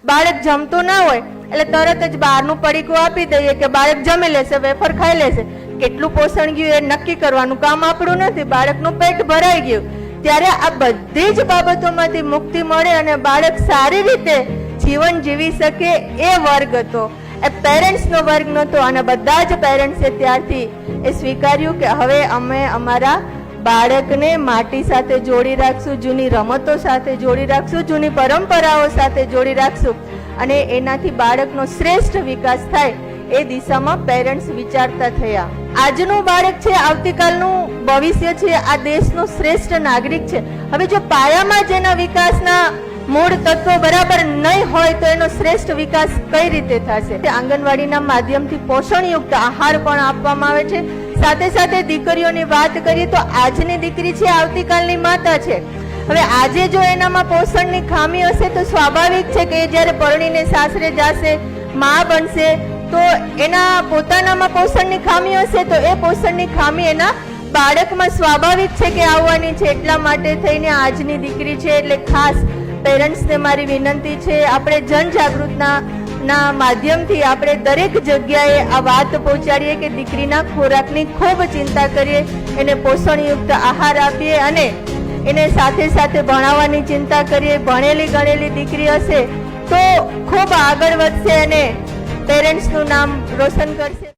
બાળક જમતું ના હોય એટલે તરત જ બહારનું પડીકું આપી દઈએ કે બાળક જમી લેશે, વેફર ખાઈ લેશે. કેટલું પોષણ ગયું એ નક્કી કરવાનું કામ આપણું નથી, બાળકનું પેટ ભરાઈ ગયું. ત્યારે આ બધી જ બાબતોમાંથી મુક્તિ મળે અને બાળક સારી રીતે જીવન જીવી શકે એ વર્ગ હતો, એ પેરેન્ટ્સનો વર્ગ નહોતો. અને બધા જ પેરેન્ટ્સે ત્યારથી એ સ્વીકાર્યું કે હવે અમે અમારા બાળકને માટી સાથે જોડી રાખશું, જૂની રમતો સાથે જોડી રાખશું, જૂની પરંપરાઓ સાથે જોડી રાખશું અને એનાથી બાળકનો શ્રેષ્ઠ વિકાસ થાય એ દિશામાં પેરેન્ટ્સ વિચારતા થયા. આજનું બાળક છે આવતીકાલનું ભવિષ્ય છે, આ દેશનો શ્રેષ્ઠ નાગરિક છે. હવે જો પાયામાં જ એના વિકાસના મૂળ તત્વો બરાબર નહીં હોય તો એનો શ્રેષ્ઠ વિકાસ કઈ રીતે થશે? આંગણવાડીના માધ્યમથી પોષણયુક્ત આહાર પણ આપવામાં આવે છે. સાથે સાથે દીકરીઓની વાત કરીએ તો આજની દીકરી છે આવતીકાલની માતા છે. હવે આજે જો એનામાં પોષણની ખામી હશે તો સ્વાભાવિક છે કે જ્યારે પરણીને સાસરે જશે, માં બનશે તો એના પોતાનામાં પોષણની ખામી હશે તો એ પોષણની ખામી એના બાળકમાં સ્વાભાવિક છે કે આવવાની છે. એટલા માટે થઈને આજની દીકરી છે એટલે ખાસ પેરેન્ટ્સને મારી વિનંતી છે, આપણે જનજાગૃતના માધ્યમથી આપણે દરેક જગ્યાએ આ વાત પહોંચાડીએ કે દીકરીના ખોરાકની ખૂબ ચિંતા કરીએ, એને પોષણયુક્ત આહાર આપીએ અને એને સાથે સાથે ભણાવવાની ચિંતા કરીએ. ભણેલી ગણેલી દીકરી હશે તો ખૂબ આગળ વધશે અને પેરેન્ટ્સનું નામ રોશન કરશે.